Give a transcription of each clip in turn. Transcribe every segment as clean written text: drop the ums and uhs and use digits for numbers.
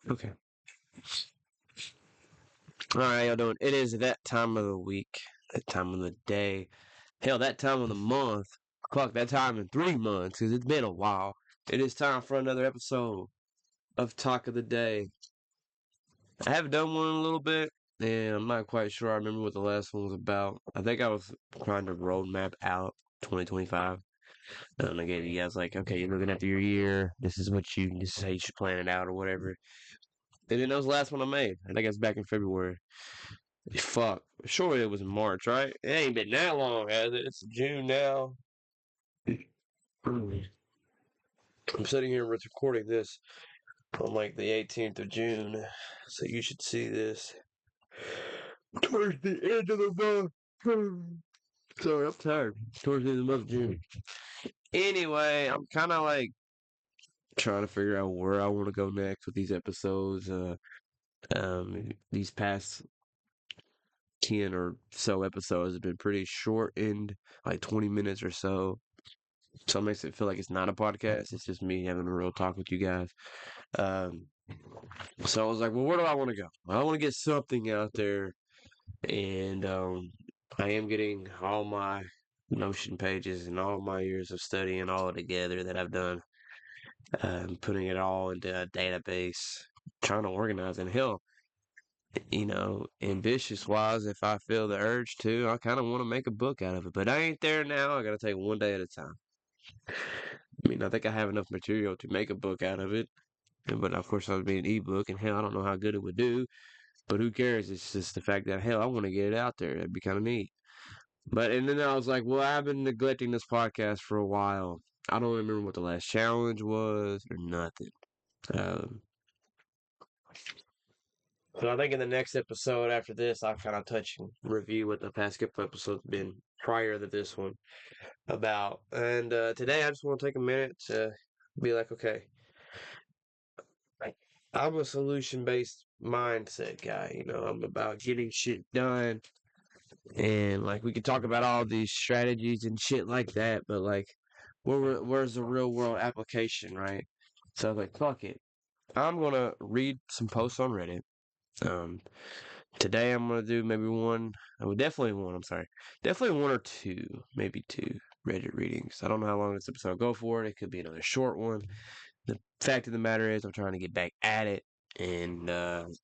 Okay. All right, y'all doing? It is that time of the week, that time of the day, hell, that time of the month. Fuck, that time in 3 months, because it's been a while. It is time for another episode of Talk of the Day. I haven't done one in a little bit, and I'm not quite sure I remember what the last one was about. I think I was trying to roadmap out 2025. And I gave you guys like, okay, you're looking after your year. This is how you should plan it out or whatever. And then that was the last one I made. I think it was back in February. Fuck. Sure, it was March, right? It ain't been that long, has it? It's June now. I'm sitting here recording this on like the 18th of June, so you should see this towards the end of the month. Sorry, I'm tired. Towards the end of the month of June. Anyway, I'm kind of like trying to figure out where I want to go next with these episodes. These past 10 or so episodes have been pretty shortened, like 20 minutes or so. So it makes it feel like it's not a podcast. It's just me having a real talk with you guys. Um, so I was like, well, where do I want to go? I want to get something out there. And I am getting all my Notion pages and all my years of studying all together that I've done. Putting it all into a database, trying to organize. And hell, ambitious wise, if I feel the urge to, I kind of want to make a book out of it. But I ain't there now. I got to take one day at a time. I mean, I think I have enough material to make a book out of it. But of course, I would be an ebook, and hell, I don't know how good it would do. But who cares? It's just the fact that, hell, I want to get it out there. That'd be kind of neat. And then I was like, well, I've been neglecting this podcast for a while. I don't remember what the last challenge was or nothing. Um, So I think in the next episode after this, I'll kind of touch and review what the past couple episodes been prior to this one about. And today I just want to take a minute to be like, okay, I'm a solution based mindset guy. I'm about getting shit done. And like we could talk about all these strategies and shit like that, but like, where's the real world application, right? So I was like, fuck it. I'm gonna read some posts on Reddit. Um, Today I'm gonna do maybe one. Oh, definitely one. I'm sorry, definitely one or two, maybe two Reddit readings. I don't know how long this episode will go for. It could be another short one. The fact of the matter is, I'm trying to get back at it and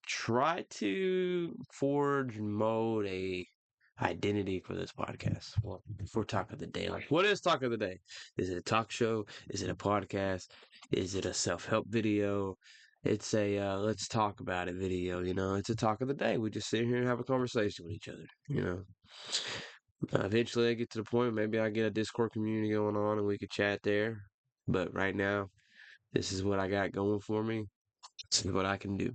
try to forge and mold a identity for this podcast. Well, for Talk of the Day, like what is Talk of the Day? Is it a talk show? Is it a podcast? Is it a self-help video? It's a let's talk about it video. It's a talk of the day. We just sit here and have a conversation with each other. Eventually I get to the point maybe I get a Discord community going on and we could chat there. But right now, this is what I got going for me. This is what I can do.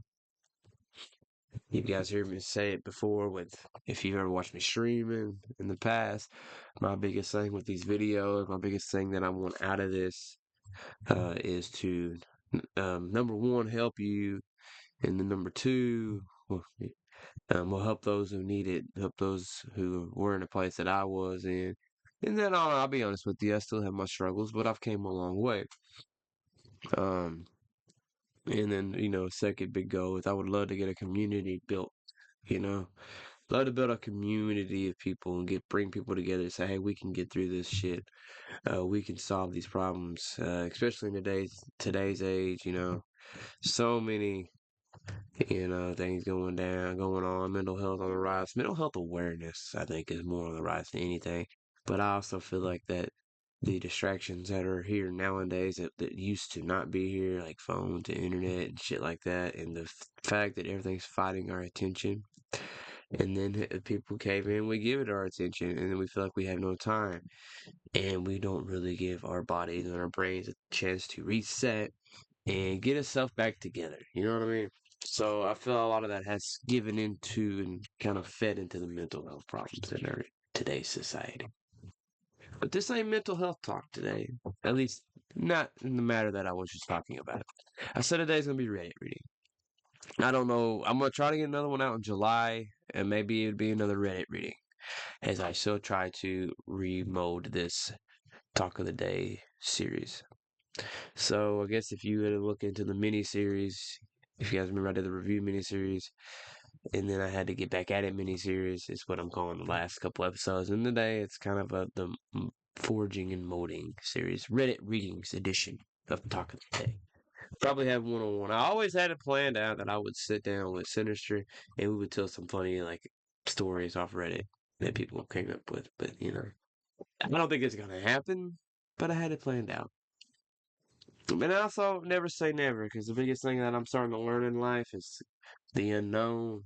You guys heard me say it before with if you've ever watched me streaming in the past, my biggest thing with these videos, my biggest thing that I want out of this is to number one, help you, and then number two, will help those who need it, help those who were in a place that I was in. And then I'll be honest with you, I still have my struggles, but I've came a long way. Um, and then, second big goal is I would love to get a community built, you know. Love to build a community of people and bring people together and say, hey, we can get through this shit. We can solve these problems, especially in today's age. So many things going on. Mental health on the rise. Mental health awareness, I think, is more on the rise than anything. But I also feel like that the distractions that are here nowadays that used to not be here, like phones and internet and shit like that, and the fact that everything's fighting our attention. And then people cave in, we give it our attention, and then we feel like we have no time. And we don't really give our bodies and our brains a chance to reset and get itself back together. You know what I mean? So I feel a lot of that has given into and kind of fed into the mental health problems in our today's society. But this ain't mental health talk today. At least not in the matter that I was just talking about. I said today's gonna be Reddit reading. I don't know. I'm gonna try to get another one out in July, and maybe it'd be another Reddit reading as I still try to remold this Talk of the Day series. So I guess if you were to look into the mini series, If you guys remember, I did the review miniseries, and then I had to get back at it miniseries. Is what I'm calling the last couple episodes. And today it's kind of the forging and molding series, Reddit readings edition of Talk of the Day. Probably have one on one. I always had it planned out that I would sit down with Sinister and we would tell some funny stories off Reddit that people came up with. But I don't think it's gonna happen. But I had it planned out. And also, never say never, because the biggest thing that I'm starting to learn in life is the unknown.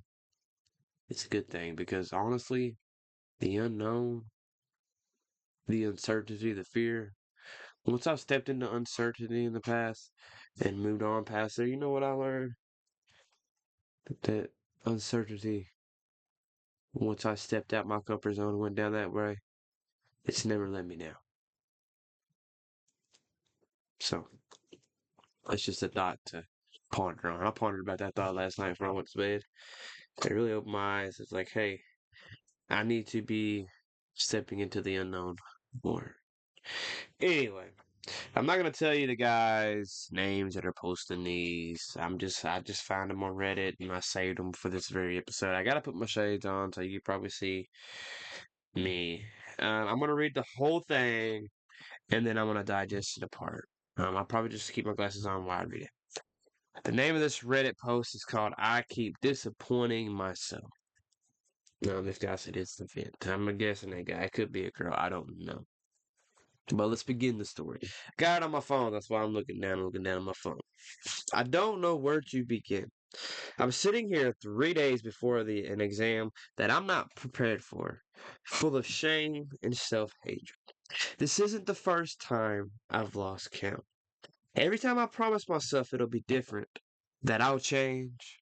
It's a good thing because honestly, the unknown, the uncertainty, the fear. Once I've stepped into uncertainty in the past and moved on past there, you know what I learned? That uncertainty, once I stepped out my comfort zone and went down that way, it's never let me down. So, it's just a thought to ponder on. I pondered about that thought last night before I went to bed. It really opened my eyes. It's like, hey, I need to be stepping into the unknown more. Anyway, I'm not gonna tell you the guys' names that are posting these. I just found them on Reddit and I saved them for this very episode. I gotta put my shades on so you can probably see me. I'm gonna read the whole thing and then I'm gonna digest it apart. I'll probably just keep my glasses on while I read it. The name of this Reddit post is called "I Keep Disappointing Myself." No, this guy said it's the vent. I'm guessing that guy. It could be a girl. I don't know. But let's begin the story. Got it on my phone. That's why I'm looking down on my phone. I don't know where to begin. I'm sitting here 3 days before an exam that I'm not prepared for, full of shame and self-hatred. This isn't the first time I've lost count. Every time I promise myself it'll be different, that I'll change,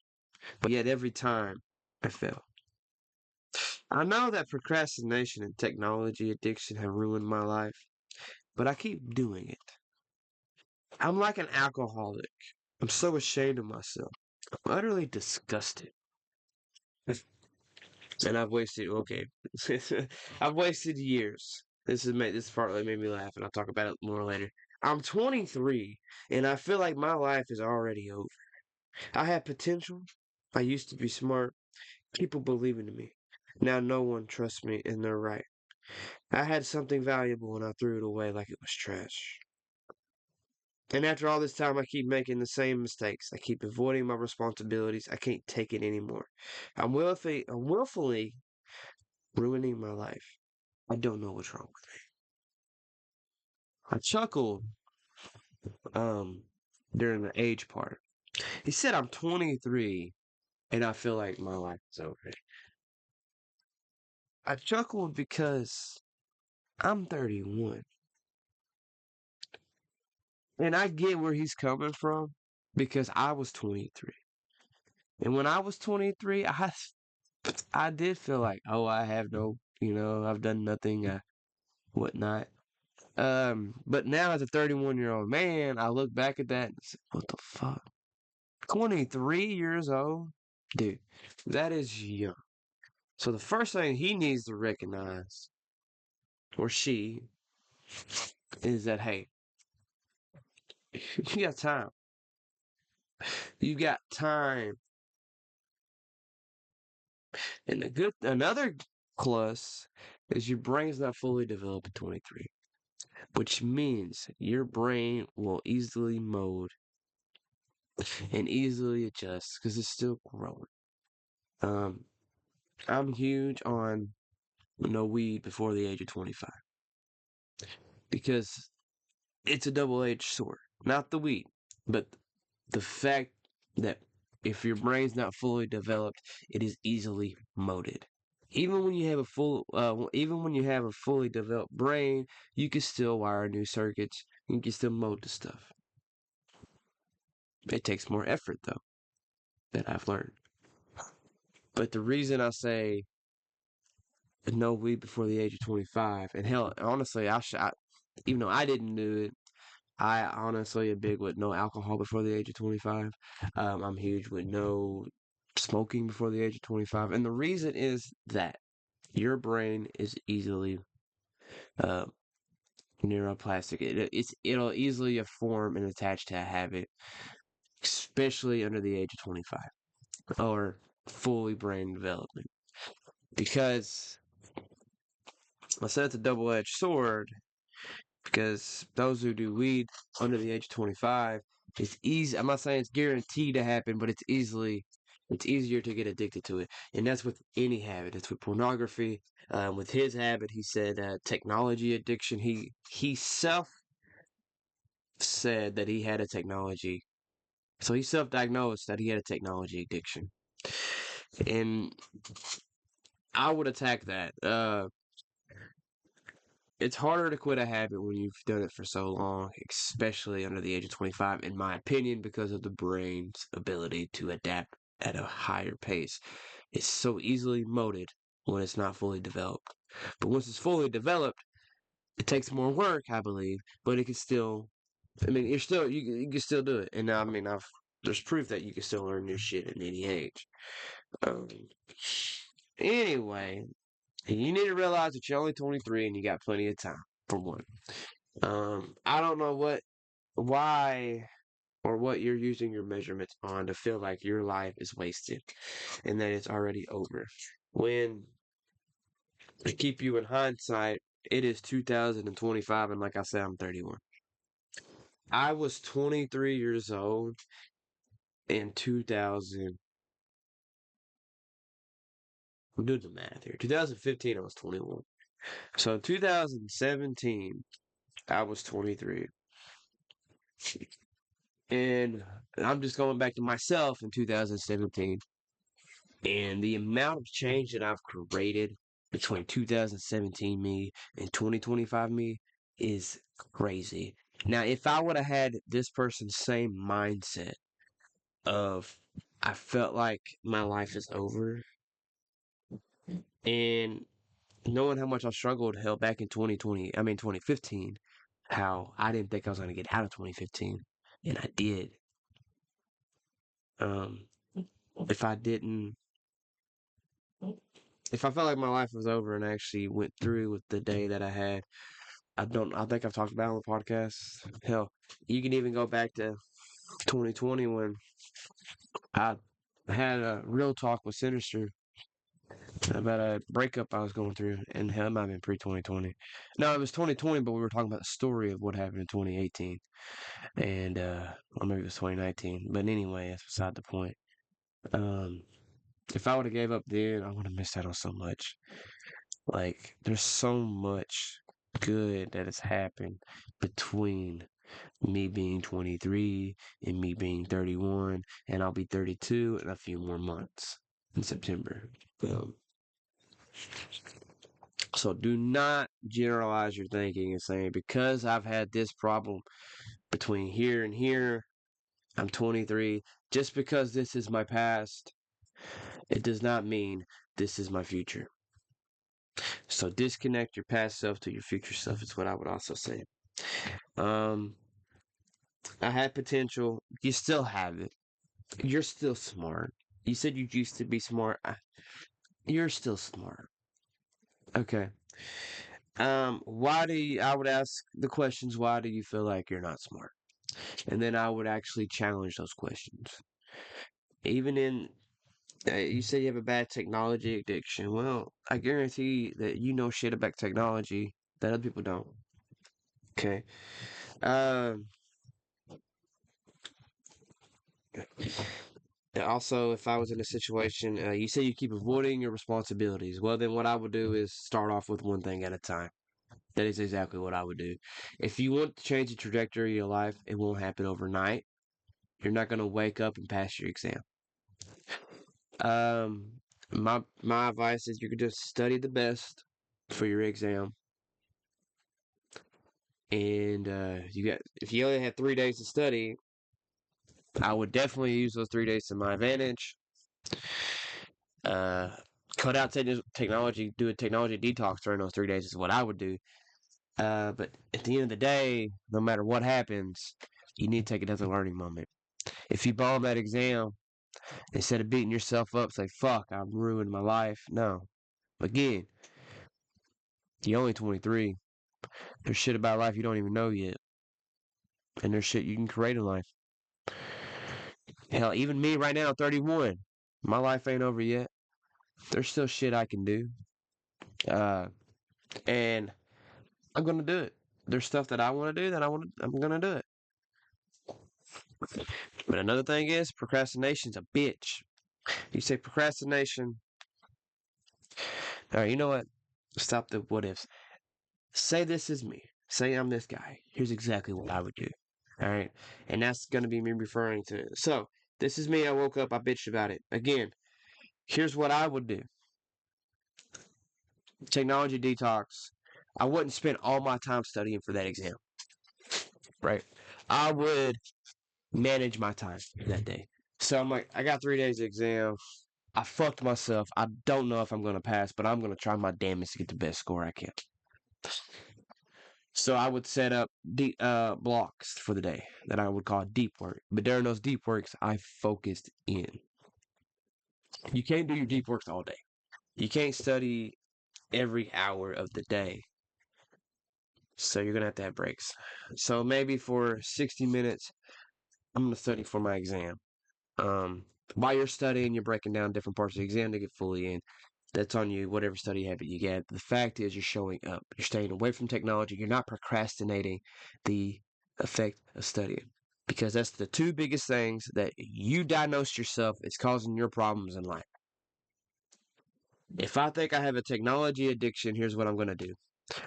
but yet every time I fail. I know that procrastination and technology addiction have ruined my life, but I keep doing it. I'm like an alcoholic. I'm so ashamed of myself. I'm utterly disgusted. And I've wasted, okay. I've wasted years. This part that made me laugh, and I'll talk about it more later. I'm 23, and I feel like my life is already over. I had potential. I used to be smart. People believing in me. Now no one trusts me, and they're right. I had something valuable, and I threw it away like it was trash. And after all this time, I keep making the same mistakes. I keep avoiding my responsibilities. I can't take it anymore. I'm willfully ruining my life. I don't know what's wrong with me. I chuckled during the age part. He said I'm 23 and I feel like my life is over. I chuckled because I'm 31. And I get where he's coming from because I was 23. And when I was 23, I did feel like, oh, I have no, I've done nothing, whatnot. But now as a 31-year-old man, I look back at that and say, what the fuck? 23 years old? Dude, that is young. So the first thing he needs to recognize, or she, is that, hey, you got time. You got time. And another plus is your brain's not fully developed at 23, which means your brain will easily mold and easily adjust because it's still growing. Um, I'm huge on no weed before the age of 25 because it's a double-edged sword. Not the weed, but the fact that if your brain's not fully developed, it is easily molded. Even when you have a fully developed brain, you can still wire new circuits. You can still mold the stuff. It takes more effort, though, that I've learned. But the reason I say no weed before the age of 25, and hell, honestly, even though I didn't do it, I honestly am big with no alcohol before the age of 25. I'm huge with no smoking before the age of 25. And the reason is that your brain is easily uh, neuroplastic. It'll easily form and attach to a habit especially under the age of 25 or fully brain development. Because I said it's a double-edged sword, because those who do weed under the age of 25, it's easy. I'm not saying it's guaranteed to happen, but it's easier to get addicted to it. And that's with any habit. It's with pornography. With his habit, he said technology addiction. He self said that he had a technology. So he self-diagnosed that he had a technology addiction. And I would attack that. It's harder to quit a habit when you've done it for so long, especially under the age of 25, in my opinion, because of the brain's ability to adapt at a higher pace. It's so easily molded when it's not fully developed. But once it's fully developed, it takes more work, I believe, but it can still, I mean, you can still do it. And I mean, there's proof that you can still learn new shit at any age. Um, anyway, you need to realize that you're only 23 and you got plenty of time, for one. I don't know why, or what you're using your measurements on to feel like your life is wasted and that it's already over. When to keep you in hindsight, it is 2025, and like I said, I'm 31. I was 23 years old in 2000. I'm doing the math here. 2015, I was 21. So in 2017, I was 23. And I'm just going back to myself in 2017. And the amount of change that I've created between 2017 me and 2025 me is crazy. Now, if I would have had this person's same mindset of I felt like my life is over, and knowing how much I struggled hell back in 2015, how I didn't think I was going to get out of 2015, and I did. Um, if I didn't, if I felt like my life was over and I actually went through with the day that I had, I think I've talked about it on the podcast. Hell, you can even go back to 2020 when I had a real talk with Sinister about a breakup I was going through, and hell, it might have been pre-2020. No, it was 2020, but we were talking about the story of what happened in 2018, and or maybe it was 2019. But anyway, that's beside the point. Um, if I would have gave up then, I would have missed out on so much. Like, there's so much good that has happened between me being 23 and me being 31, and I'll be 32 in a few more months in September. Um, so do not generalize your thinking and saying, because I've had this problem between here and here, I'm 23. Just because this is my past, it does not mean this is my future. So disconnect your past self to your future self is what I would also say. Um, I had potential. You still have it. You're still smart. You said you used to be smart. You're still smart. Okay. Why do you, I would ask the questions, why do you feel like you're not smart? And then I would actually challenge those questions. Even in, you say you have a bad technology addiction. Well, I guarantee that you know shit about technology that other people don't. Okay. Um, also, if I was in a situation, you say you keep avoiding your responsibilities. Well, then what I would do is start off with one thing at a time. That is exactly what I would do. If you want to change the trajectory of your life, it won't happen overnight. You're not going to wake up and pass your exam. Um, my advice is you could just study the best for your exam, and if you only have 3 days to study, I would definitely use those 3 days to my advantage. Uh, cut out technology, do a technology detox during those 3 days is what I would do. But at the end of the day, no matter what happens, you need to take it as a learning moment. If you bomb that exam, instead of beating yourself up, say, fuck, I've ruined my life. No. Again, you're only 23. There's shit about life you don't even know yet. And there's shit you can create in life. Hell, even me right now, 31. My life ain't over yet. There's still shit I can do. Uh, and I'm gonna do it. There's stuff that I want to do that I'm gonna do it. But another thing is procrastination's a bitch. You say procrastination. All right, you know what? Stop the what ifs. Say this is me. Say I'm this guy. Here's exactly what I would do. All right, and that's gonna be me referring to. So this is me. I woke up. I bitched about it again. Here's what I would do. Technology detox. I wouldn't spend all my time studying for that exam. Right. I would manage my time that day. So I'm like, I got 3 days of exam. I fucked myself. I don't know if I'm gonna pass, but I'm gonna try my damnedest to get the best score I can. So I would set up blocks for the day that I would call deep work. But during those deep works, I focused in. You can't do your deep works all day. You can't study every hour of the day. So you're gonna have breaks. So maybe for 60 minutes, I'm gonna study for my exam. While you're studying, you're breaking down different parts of the exam to get fully in. That's on you, whatever study habit you get. The fact is, you're showing up. You're staying away from technology. You're not procrastinating the effect of studying. Because that's the two biggest things that you diagnose yourself is causing your problems in life. If I think I have a technology addiction, here's what I'm going to do.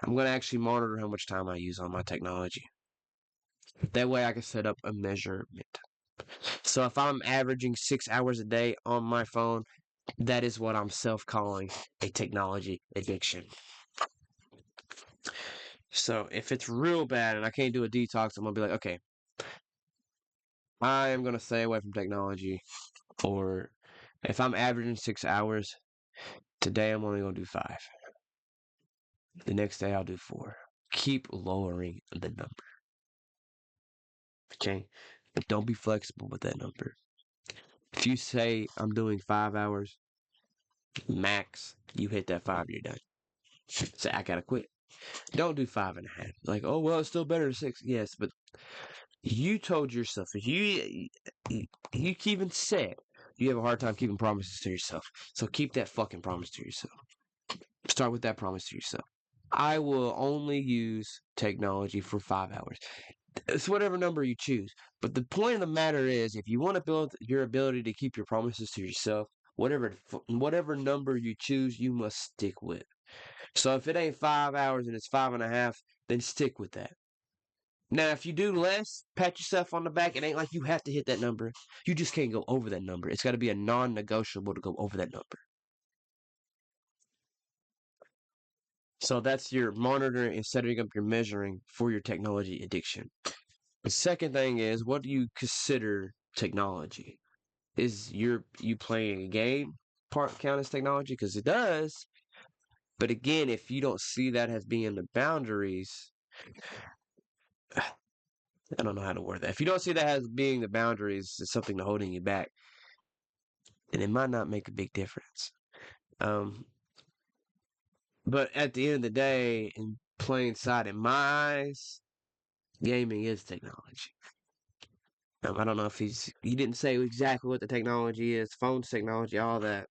I'm going to actually monitor how much time I use on my technology. That way I can set up a measurement. So if I'm averaging 6 hours a day on my phone, that is what I'm self-calling a technology addiction. So if it's real bad and I can't do a detox, I'm going to be like, okay, I am going to stay away from technology. Or if I'm averaging 6 hours, today I'm only going to do 5. The next day I'll do 4. Keep lowering the number. Okay? But don't be flexible with that number. If you say I'm doing 5 hours, max, you hit that 5, you're done. Say, I gotta quit. Don't do 5.5. Like, oh, well, it's still better than 6. Yes, but you told yourself, if you even said you have a hard time keeping promises to yourself. So keep that fucking promise to yourself. Start with that promise to yourself. I will only use technology for 5 hours. It's whatever number you choose. But the point of the matter is, if you want to build your ability to keep your promises to yourself, whatever number you choose, you must stick with. So if it ain't 5 hours and it's 5.5, then stick with that. Now, if you do less, pat yourself on the back. It ain't like you have to hit that number. You just can't go over that number. It's got to be a non-negotiable to go over that number. So that's your monitoring and setting up your measuring for your technology addiction. The second thing is, what do you consider technology? Is you playing a game part count as technology? Because it does. But again, if you don't see that as being the boundaries, I don't know how to word that. If you don't see that as being the boundaries, it's something holding you back, and it might not make a big difference. But at the end of the day, in plain sight, in my eyes, gaming is technology. I don't know if he didn't say exactly what the technology is, phones technology, all that.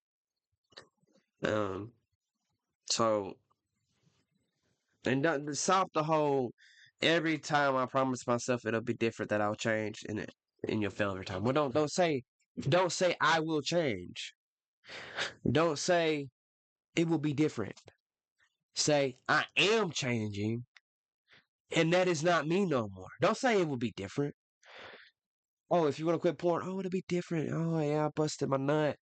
So, and don't stop the whole. Every time I promise myself it'll be different, that I'll change, and you'll fail every time. Well, don't say I will change. Don't say it will be different. Say I am changing, and that is not me no more. Don't say it will be different. Oh, if you want to quit porn, oh, it'll be different. Oh, yeah, I busted my nut.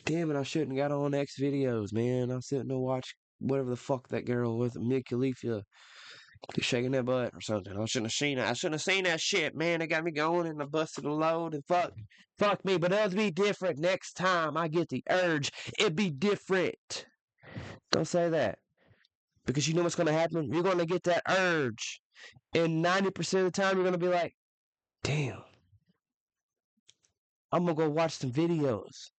Damn it, I shouldn't got on X videos, man. I shouldn't have watched whatever the fuck that girl was, Mia Khalifa, shaking that butt or something. I shouldn't have seen that. I shouldn't have seen that shit, man. It got me going and I busted a load and fuck me. But it'll be different next time I get the urge. It'll be different. Don't say that. Because you know what's going to happen? You're going to get that urge. And 90% of the time, you're going to be like, damn, I'm going to go watch some videos.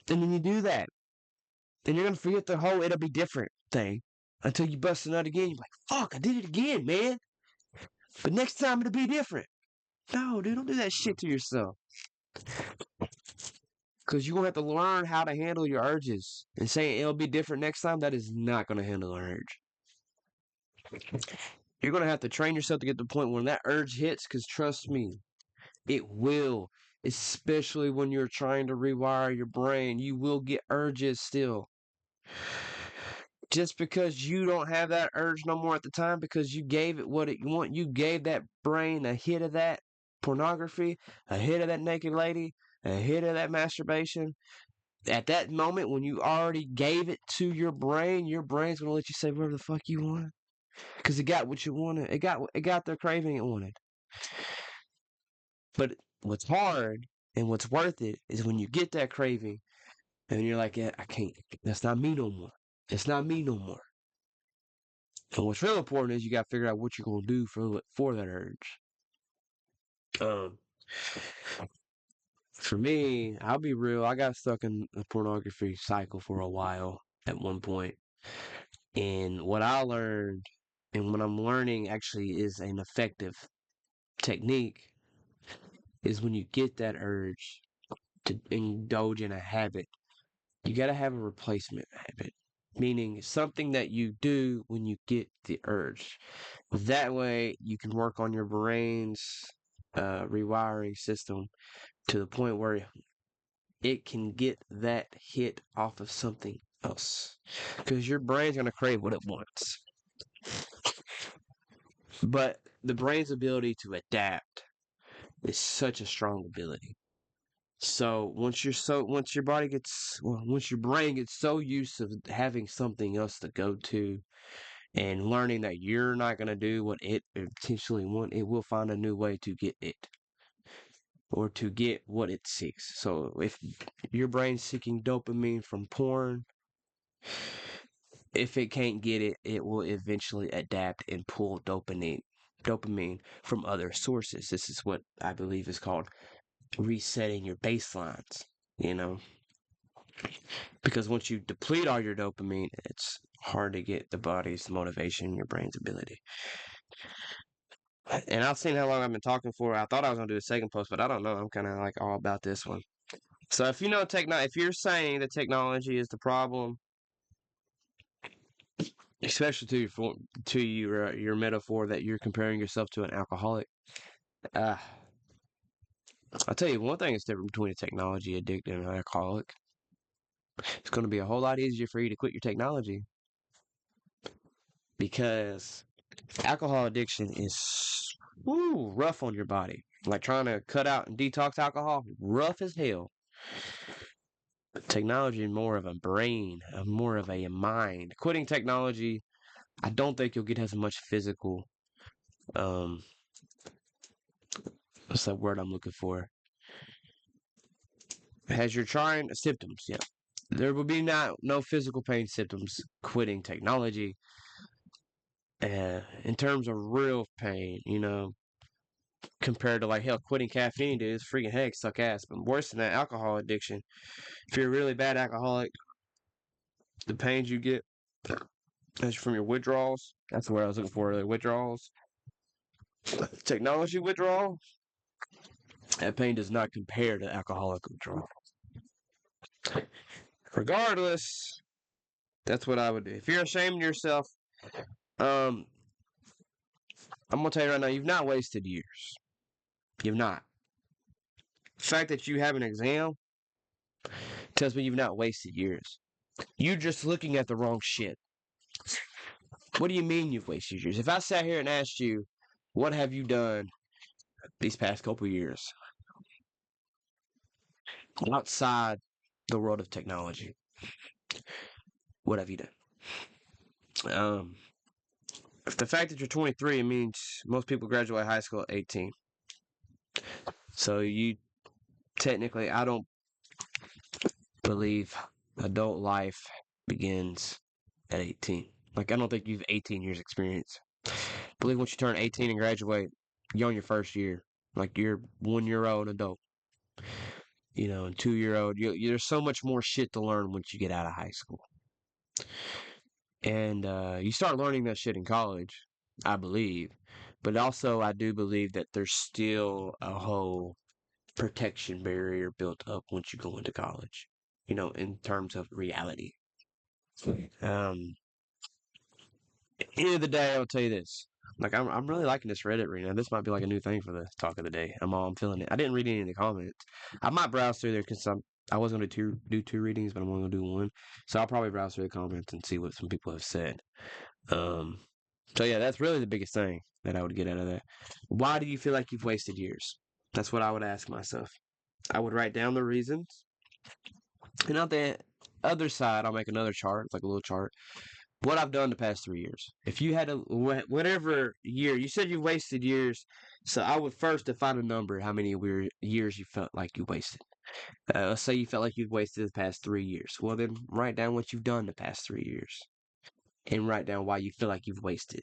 And then you do that. Then you're going to forget the whole it'll be different thing until you bust a nut again. You're like, fuck, I did it again, man. But next time it'll be different. No, dude, don't do that shit to yourself. Because you're going to have to learn how to handle your urges. And saying it'll be different next time, that is not going to handle an urge. You're going to have to train yourself to get to the point when that urge hits, because trust me, it will. Especially when you're trying to rewire your brain, you will get urges still. Just because you don't have that urge no more at the time, because you gave it what it want, you gave that brain a hit of that pornography, a hit of that naked lady, a hit of that masturbation. At that moment, when you already gave it to your brain's gonna let you say whatever the fuck you want, because it got what you wanted. It got the craving it wanted. But what's hard and what's worth it is when you get that craving and you're like, yeah, I can't. That's not me no more. It's not me no more. And what's real important is you got to figure out what you're gonna do for that urge. Um, for me, I'll be real. I got stuck in the pornography cycle for a while at one point, and what I learned, and what I'm learning actually is an effective technique, is when you get that urge to indulge in a habit, you got to have a replacement habit, meaning something that you do when you get the urge. That way, you can work on your brain's rewiring system to the point where it can get that hit off of something else. Because your brain's going to crave what it wants. But the brain's ability to adapt is such a strong ability. So once your brain gets so used to having something else to go to, and learning that you're not going to do what it potentially wants, it will find a new way to get it, or to get what it seeks. So if your brain's seeking dopamine from porn, if it can't get it, it will eventually adapt and pull dopamine from other sources. This is what I believe is called resetting your baselines, you know? Because once you deplete all your dopamine, it's hard to get the body's motivation, your brain's ability. And I've seen how long I've been talking for. I thought I was gonna do a second post, but I don't know. I'm kind of like all about this one. So if you know if you're saying that technology is the problem, especially your metaphor that you're comparing yourself to an alcoholic, uh, I'll tell you one thing that's different between a technology addict and an alcoholic. It's going to be a whole lot easier for you to quit your technology, because alcohol addiction is rough on your body. Like trying to cut out and detox alcohol, rough as hell. But technology is more of a brain, more of a mind. Quitting technology, I don't think you'll get as much physical. What's that word I'm looking for? As you're trying symptoms, yeah. There will be no physical pain symptoms quitting technology. In terms of real pain, compared to like hell, quitting caffeine, dude, it's freaking heck suck ass. But worse than that, alcohol addiction. If you're a really bad alcoholic, the pains you get from your withdrawals. That's where I was looking for earlier. Withdrawals. Technology withdrawal. That pain does not compare to alcoholic withdrawal. Regardless, that's what I would do. If you're ashamed of yourself, I'm gonna tell you right now, you've not wasted years. You've not. The fact that you have an exam tells me you've not wasted years. You're just looking at the wrong shit. What do you mean you've wasted years? If I sat here and asked you, what have you done these past couple years outside the world of technology? What have you done? The fact that you're 23, it means most people graduate high school at 18. So you technically, I don't believe adult life begins at 18. Like, I don't think you've 18 years experience. I believe once you turn 18 and graduate, you're on your first year. Like, you're 1 year old adult. And 2 year old. There's so much more shit to learn once you get out of high school. And you start learning that shit in college, I believe. But also, I do believe that there's still a whole protection barrier built up once you go into college, in terms of reality. Um, End of the day, I'll tell you this. Like I'm really liking this Reddit right now. This might be like a new thing for the talk of the day. I'm feeling it. I didn't read any of the comments. I might browse through there because I was going to do two readings, but I'm only going to do one. So I'll probably browse through the comments and see what some people have said. Um, so yeah, that's really the biggest thing that I would get out of that. Why do you feel like you've wasted years? That's what I would ask myself. I would write down the reasons, and on the other side, I'll make another chart. It's like a little chart what I've done the past 3 years. If you had whatever year, you said you wasted years, so I would first define a number, how many years you felt like you wasted. Let's say you felt like you've wasted the past 3 years. Well, then write down what you've done the past 3 years and write down why you feel like you've wasted.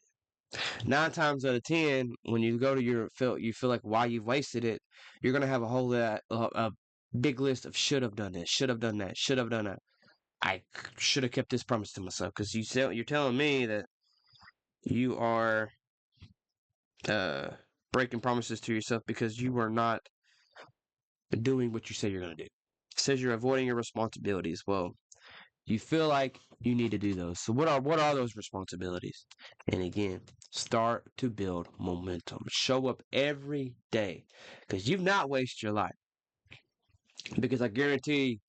9 times out of 10, when you go to you feel like why you've wasted it, you're gonna have a whole a big list of should have done this, should have done that, should have done that. I should have kept this promise to myself because you're telling me that you are breaking promises to yourself because you are not doing what you say you're going to do. It says you're avoiding your responsibilities. Well, you feel like you need to do those. So what are those responsibilities? And again, start to build momentum. Show up every day because you've not wasted your life. Because I guarantee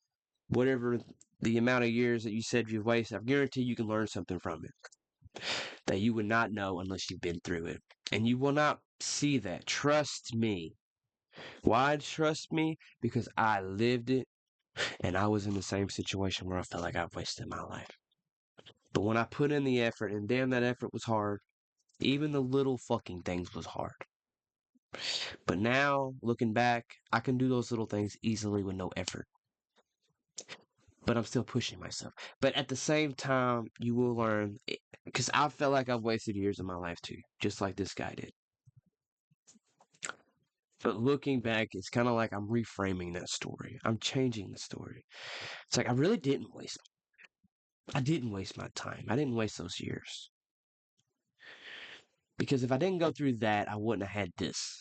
whatever the amount of years that you said you've wasted, I guarantee you can learn something from it that you would not know unless you've been through it. And you will not see that. Trust me. Why trust me? Because I lived it and I was in the same situation where I felt like I've wasted my life. But when I put in the effort, and damn, that effort was hard, even the little fucking things was hard. But now, looking back, I can do those little things easily with no effort. But I'm still pushing myself. But at the same time, you will learn, because I felt like I've wasted years of my life too, just like this guy did. But looking back, it's kind of like I'm reframing that story. I'm changing the story. It's like I really didn't waste. I didn't waste my time. I didn't waste those years. Because if I didn't go through that, I wouldn't have had this.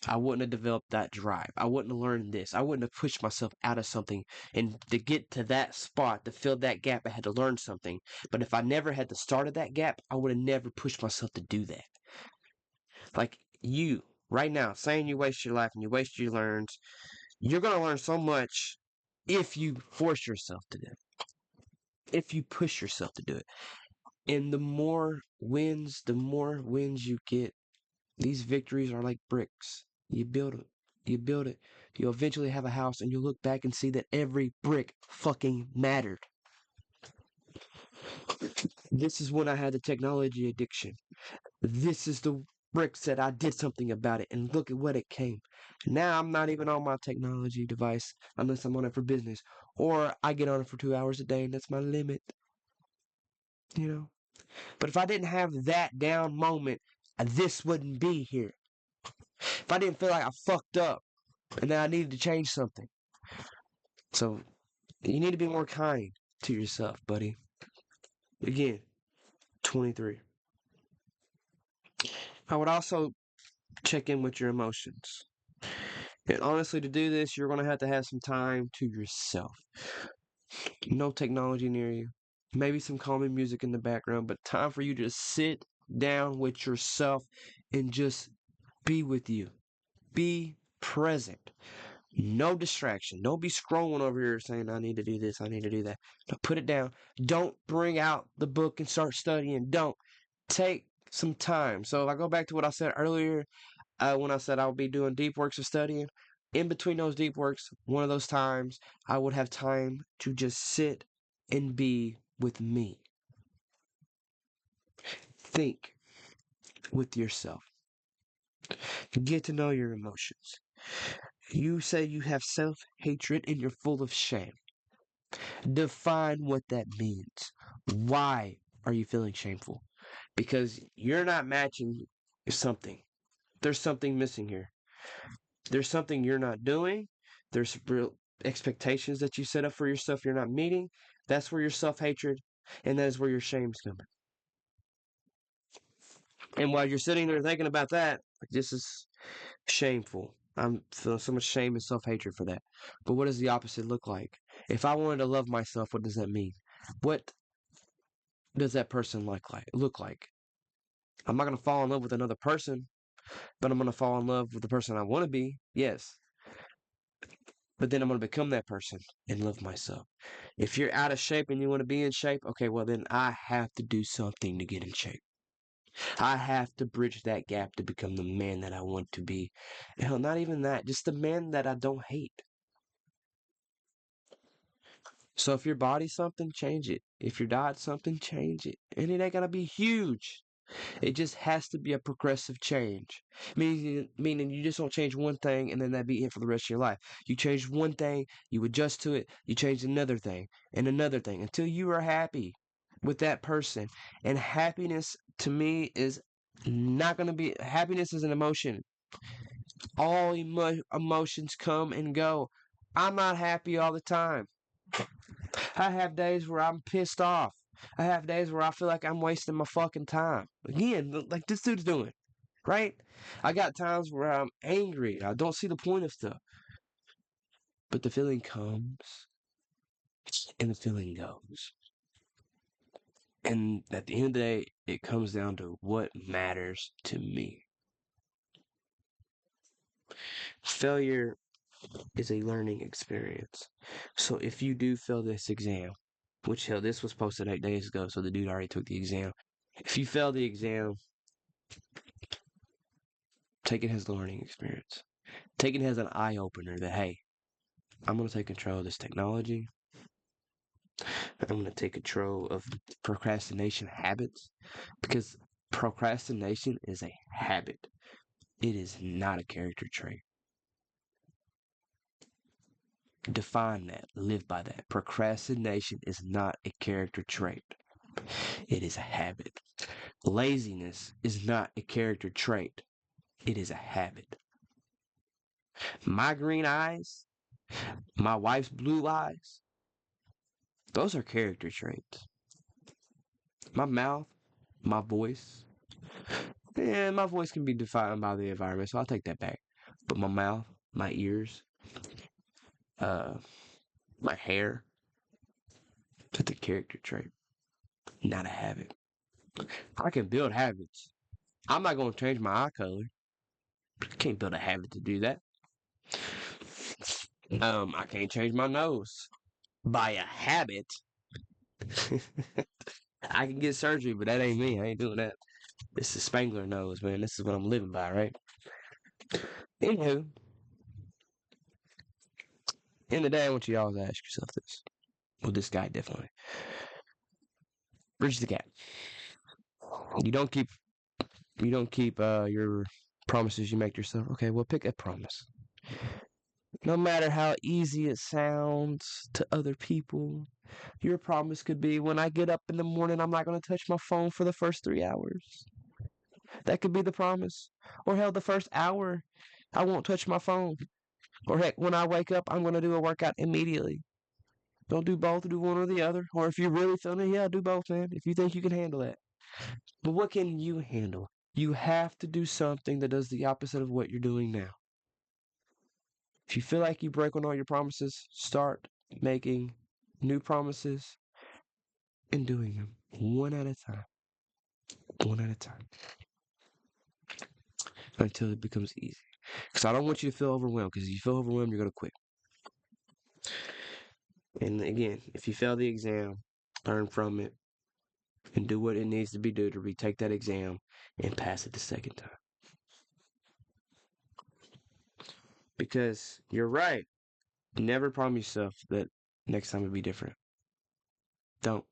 I wouldn't have developed that drive. I wouldn't have learned this. I wouldn't have pushed myself out of something. And to get to that spot, to fill that gap, I had to learn something. But if I never had the start of that gap, I would have never pushed myself to do that. Like you, right now, saying you waste your life and you waste your learns, you're going to learn so much if you force yourself to do it. If you push yourself to do it. And the more wins you get, these victories are like bricks. You build it. You build it. You'll eventually have a house and you'll look back and see that every brick fucking mattered. This is when I had the technology addiction. This is the bricks that I did something about it and look at what it came. Now I'm not even on my technology device unless I'm on it for business. Or I get on it for 2 hours a day and that's my limit. You know? But if I didn't have that down moment, this wouldn't be here. If I didn't feel like I fucked up and that I needed to change something. So you need to be more kind to yourself, buddy. Again, 23. I would also check in with your emotions. And honestly, to do this, you're going to have some time to yourself. No technology near you. Maybe some calming music in the background, but time for you to sit down with yourself and just be with you. Be present. No distraction. Don't be scrolling over here saying, I need to do this, I need to do that. No, put it down. Don't bring out the book and start studying. Don't. Take some time. So if I go back to what I said earlier, when I said I would be doing deep works of studying, in between those deep works, one of those times, I would have time to just sit and be with me. Think with yourself. Get to know your emotions. You say you have self-hatred and you're full of shame. Define what that means. Why are you feeling shameful? Because you're not matching something. There's something missing here. There's something you're not doing. There's real expectations that you set up for yourself you're not meeting. That's where your self-hatred and that is where your shame's coming. And while you're sitting there thinking about that, like, this is shameful. I'm feeling so much shame and self-hatred for that. But what does the opposite look like? If I wanted to love myself, what does that mean? What does that person look like? I'm not gonna fall in love with another person, but I'm gonna fall in love with the person I want to be. Yes, but then I'm gonna become that person and love myself. If you're out of shape and you want to be in shape, okay, well then I have to do something to get in shape. I have to bridge that gap to become the man that I want to be. Hell, not even that, just the man that I don't hate. So if your body's something, change it. If your diet's something, change it. And it ain't gonna be huge. It just has to be a progressive change. Meaning you just don't change one thing and then that be it for the rest of your life. You change one thing, you adjust to it, you change another thing until you are happy with that person. And happiness to me is not going to be happiness is an emotion. All emotions come and go. I'm not happy all the time. I have days where I'm pissed off. I have days where I feel like I'm wasting my fucking time. Again, like this dude's doing, right? I got times where I'm angry. I don't see the point of stuff. But the feeling comes and the feeling goes. And at the end of the day, it comes down to what matters to me. Failure is a learning experience. So if you do fail this exam, which hell, this was posted 8 days ago, so the dude already took the exam. If you fail the exam, take it as a learning experience. Take it as an eye opener that, hey, I'm going to take control of this technology. I'm going to take control of procrastination habits because procrastination is a habit. It is not a character trait. Define that. Live by that. Procrastination is not a character trait. It is a habit. Laziness is not a character trait. It is a habit. My green eyes, my wife's blue eyes, those are character traits. My mouth, my voice, and my voice can be defined by the environment, so I'll take that back. But my mouth, my ears, uh, my hair, that's a character trait, not a habit. I can build habits. I'm not going to change my eye color. I can't build a habit to do that. I can't change my nose by a habit. I can get surgery, but that ain't me. I ain't doing that. This is Spangler nose, man. This is what I'm living by, right? Anywho, in the day, I want you all to ask yourself this. Well, this guy definitely. Bridge the gap. You don't keep your promises you make to yourself. Okay, well pick a promise. No matter how easy it sounds to other people, your promise could be when I get up in the morning, I'm not going to touch my phone for the first 3 hours. That could be the promise. Or hell, the first hour, I won't touch my phone. Or heck, when I wake up, I'm going to do a workout immediately. Don't do both, do one or the other. Or if you're really feeling it, yeah, do both, man. If you think you can handle that. But what can you handle? You have to do something that does the opposite of what you're doing now. If you feel like you break on all your promises, start making new promises and doing them one at a time. One at a time. Until it becomes easy. Because I don't want you to feel overwhelmed. Because if you feel overwhelmed, you're going to quit. And again, if you fail the exam, learn from it and do what it needs to be done to retake that exam and pass it the second time. Because you're right. Never promise yourself that next time it'll be different. Don't.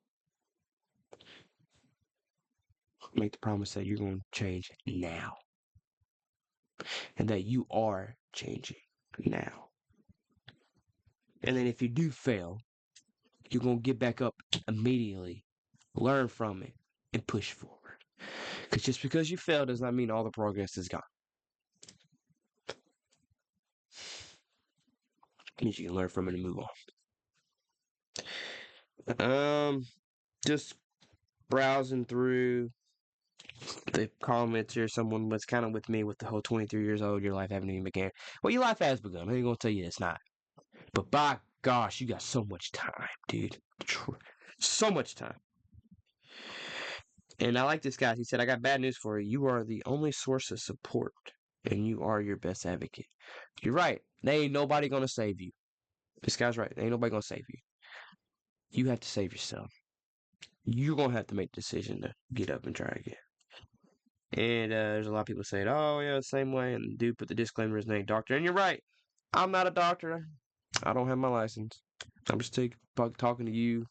Make the promise that you're going to change now. And that you are changing now. And then if you do fail, you're going to get back up immediately, learn from it, and push forward. Because just because you fail does not mean all the progress is gone. It means you can learn from it and move on. Just browsing through The commenter, someone was kind of with me with the whole 23 years old, your life haven't even begun. Well, your life has begun. I ain't gonna tell you it's not. But by gosh, you got so much time, dude. So much time. And I like this guy. He said, I got bad news for you. You are the only source of support, and you are your best advocate. You're right. There ain't nobody gonna save you. This guy's right. There ain't nobody gonna save you. You have to save yourself. You're gonna have to make the decision to get up and try again. And there's a lot of people saying, "Oh yeah, the same way." And dude put the disclaimer his name, doctor. And you're right. I'm not a doctor. I don't have my license. I'm just talking to you,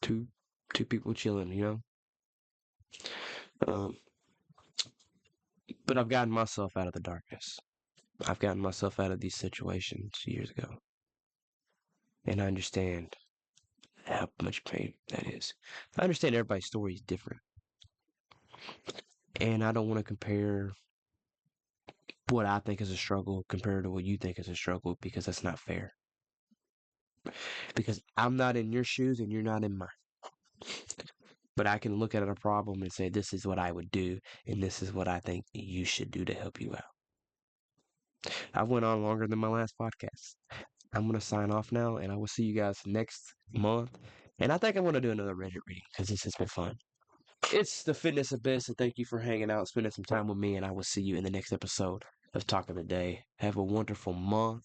two people chilling, you know. Um, but I've gotten myself out of the darkness. I've gotten myself out of these situations years ago, and I understand how much pain that is. I understand everybody's story is different, and I don't want to compare what I think is a struggle compared to what you think is a struggle because that's not fair. Because I'm not in your shoes and you're not in mine. But I can look at a problem and say, this is what I would do, and this is what I think you should do to help you out. I went on longer than my last podcast. I'm going to sign off now, and I will see you guys next month. And I think I'm going to do another Reddit reading because this has been fun. It's the Fitness Abyss, and thank you for hanging out, spending some time with me, and I will see you in the next episode of Talk of the Day. Have a wonderful month.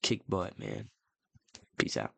Kick butt, man. Peace out.